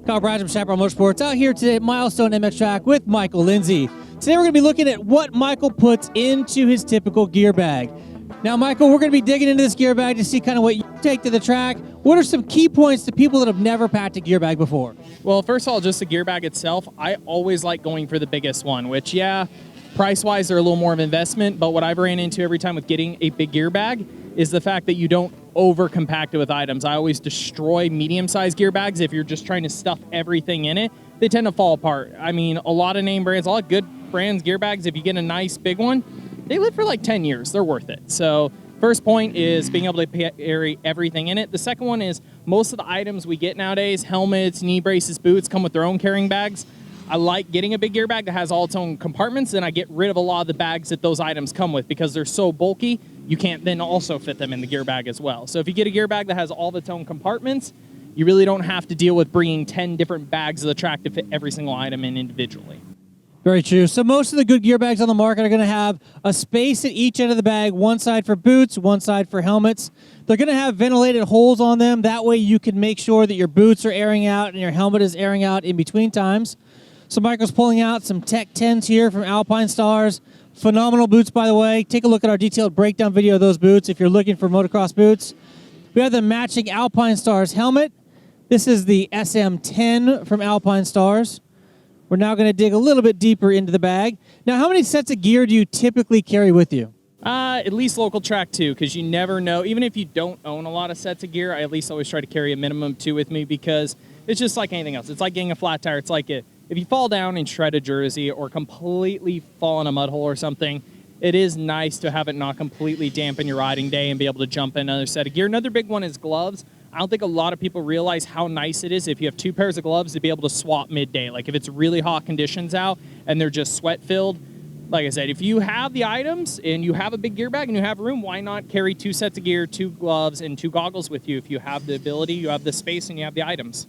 Kyle Bradge from Chaparral Motorsports out here today at Milestone MX Track with Michael Lindsay. Today we're going to be looking at what Michael puts into his typical gear bag. Now, Michael, we're going to be digging into this gear bag to see kind of what you take to the track. What are some key points to people that have never packed a gear bag before? Well, first of all, just the gear bag itself, I always like going for the biggest one, which, yeah, price-wise, they're a little more of an investment, but what I've ran into every time with getting a big gear bag is the fact that you don't over-compact it with items. I always destroy medium-sized gear bags. If you're just trying to stuff everything in it, they tend to fall apart. I mean, a lot of name brands, a lot of good brands, gear bags, if you get a nice big one, they live for like 10 years. They're worth it. So first point is being able to carry everything in it. The second one is most of the items we get nowadays, helmets, knee braces, boots, come with their own carrying bags. I like getting a big gear bag that has all its own compartments, and I get rid of a lot of the bags that those items come with because they're so bulky, you can't then also fit them in the gear bag as well. So if you get a gear bag that has all of its own compartments, you really don't have to deal with bringing 10 different bags of the track to fit every single item in individually. Very true. So most of the good gear bags on the market are going to have a space at each end of the bag, one side for boots, one side for helmets. They're going to have ventilated holes on them. That way you can make sure that your boots are airing out and your helmet is airing out in between times. So Michael's pulling out some Tech 10s here from Alpine Stars. Phenomenal boots, by the way. Take a look at our detailed breakdown video of those boots if you're looking for motocross boots. We have the matching Alpine Stars helmet. This is the SM10 from Alpine Stars. We're now going to dig a little bit deeper into the bag. Now, how many sets of gear do you typically carry with you? At least local track 2, because you never know. Even if you don't own a lot of sets of gear, I at least always try to carry a minimum 2 with me because it's just like anything else. It's like getting a flat tire. It's like if you fall down and shred a jersey or completely fall in a mud hole or something, it is nice to have it not completely dampen your riding day and be able to jump in another set of gear. Another big one is gloves. I don't think a lot of people realize how nice it is if you have 2 pairs of gloves to be able to swap midday. Like if it's really hot conditions out and they're just sweat filled, like I said, if you have the items and you have a big gear bag and you have room, why not carry 2 sets of gear, 2 gloves, and 2 goggles with you? If you have the ability, you have the space, and you have the items.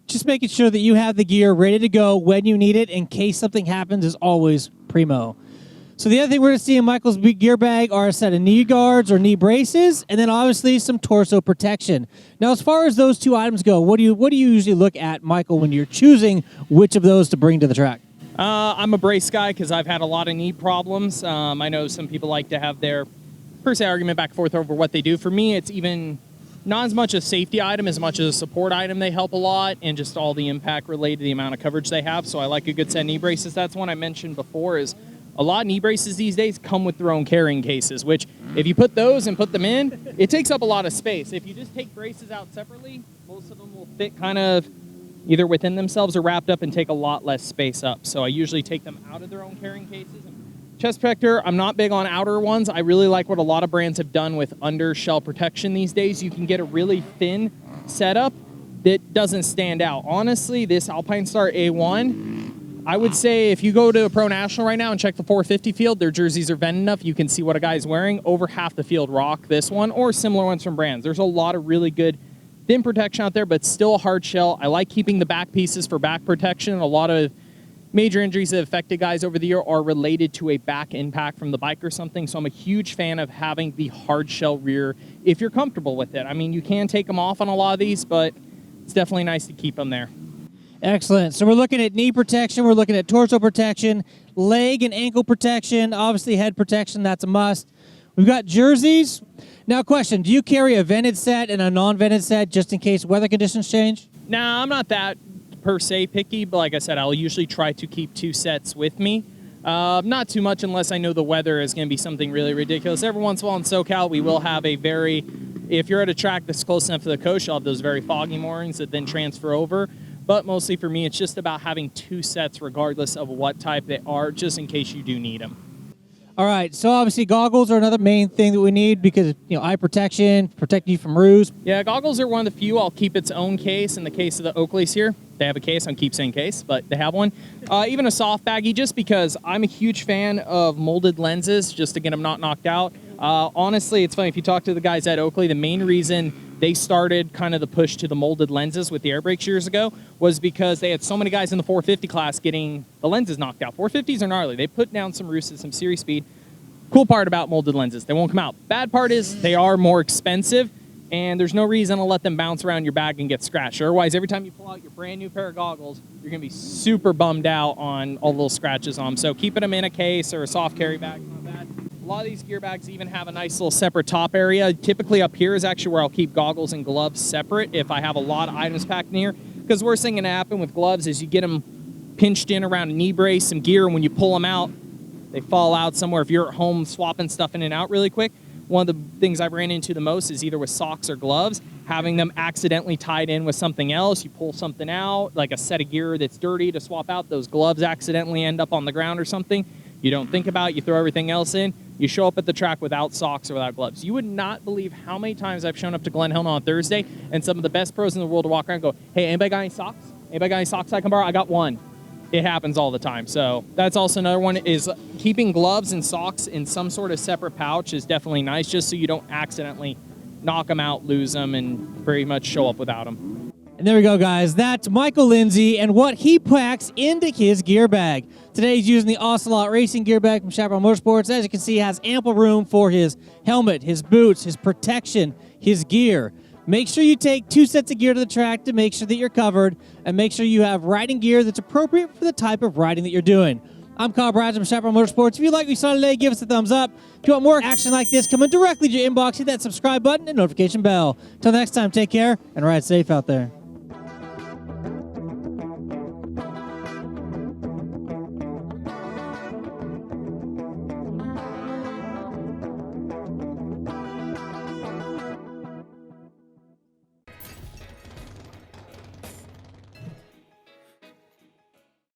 Just making sure that you have the gear ready to go when you need it in case something happens is always primo. So the other thing we're going to see in Michael's big gear bag are a set of knee guards or knee braces, and then obviously some torso protection. Now, as far as those 2 items go, what do you usually look at, Michael, when you're choosing which of those to bring to the track? I'm a brace guy because I've had a lot of knee problems. I know some people like to have their per se argument back and forth over what they do. For me, it's even not as much a safety item as much as a support item. They help a lot, and just all the impact related to the amount of coverage they have. So I like a good set of knee braces. That's one I mentioned before is a lot of knee braces these days come with their own carrying cases, which if you put those and put them in, it takes up a lot of space. If you just take braces out separately, most of them will fit kind of either within themselves or wrapped up and take a lot less space up. So I usually take them out of their own carrying cases. Chest protector, I'm not big on outer ones. I really like what a lot of brands have done with under shell protection these days. You can get a really thin setup that doesn't stand out. Honestly, this Alpine Star A1, I would say if you go to a Pro National right now and check the 450 field, their jerseys are vented enough. You can see what a guy's wearing. Over half the field rock this one or similar ones from brands. There's a lot of really good thin protection out there, but still a hard shell. I like keeping the back pieces for back protection. A lot of major injuries that affected guys over the year are related to a back impact from the bike or something. So I'm a huge fan of having the hard shell rear if you're comfortable with it. I mean, you can take them off on a lot of these, but it's definitely nice to keep them there. Excellent. So we're looking at knee protection, we're looking at torso protection, leg and ankle protection, obviously head protection, that's a must. We've got jerseys. Now, question, do you carry a vented set and a non-vented set just in case weather conditions change? Nah, I'm not that per se picky, but like I said, I'll usually try to keep 2 sets with me. Not too much unless I know the weather is going to be something really ridiculous. Every once in a while in SoCal, we will have if you're at a track that's close enough to the coast, you'll have those very foggy mornings that then transfer over. But mostly for me, it's just about having 2 sets regardless of what type they are, just in case you do need them. All right, so obviously goggles are another main thing that we need because, eye protection, protecting you from ruse. Yeah, goggles are one of the few. I'll keep its own case. In the case of the Oakleys here, they have a case. I keep saying case, but they have one. Even a soft baggie, just because I'm a huge fan of molded lenses, just to get them not knocked out. Honestly, it's funny, if you talk to the guys at Oakley, the main reason they started kind of the push to the molded lenses with the air brakes years ago was because they had so many guys in the 450 class getting the lenses knocked out. 450s are gnarly. They put down some roosts at some series speed. Cool part about molded lenses, they won't come out. Bad part is they are more expensive. and there's no reason to let them bounce around your bag and get scratched. Otherwise, every time you pull out your brand new pair of goggles, you're going to be super bummed out on all the little scratches on them. So keeping them in a case or a soft carry bag is not bad. A lot of these gear bags even have a nice little separate top area. Typically up here is actually where I'll keep goggles and gloves separate if I have a lot of items packed in here. Because the worst thing can happen with gloves is you get them pinched in around a knee brace, some gear, and when you pull them out, they fall out somewhere. If you're at home swapping stuff in and out really quick, one of the things I've ran into the most is either with socks or gloves, having them accidentally tied in with something else. You pull something out, like a set of gear that's dirty to swap out, those gloves accidentally end up on the ground or something. You don't think about it, you throw everything else in, you show up at the track without socks or without gloves. You would not believe how many times I've shown up to Glen Helen on Thursday and some of the best pros in the world to walk around and go, hey, anybody got any socks? Anybody got any socks I can borrow? I got one. It happens all the time. So that's also another one, is keeping gloves and socks in some sort of separate pouch is definitely nice, just so you don't accidentally knock them out, lose them, and pretty much show up without them. And there we go, guys. That's Michael Lindsay and what he packs into his gear bag. Today he's using the Ocelot Racing gear bag from Chaparral Motorsports. As you can see, he has ample room for his helmet, his boots, his protection, his gear. Make sure you take 2 sets of gear to the track to make sure that you're covered, and make sure you have riding gear that's appropriate for the type of riding that you're doing. I'm Kyle Bradge from Chaparral Motorsports. If you like what you saw today, give us a thumbs up. If you want more action like this coming directly to your inbox, hit that subscribe button and notification bell. Till next time, take care and ride safe out there.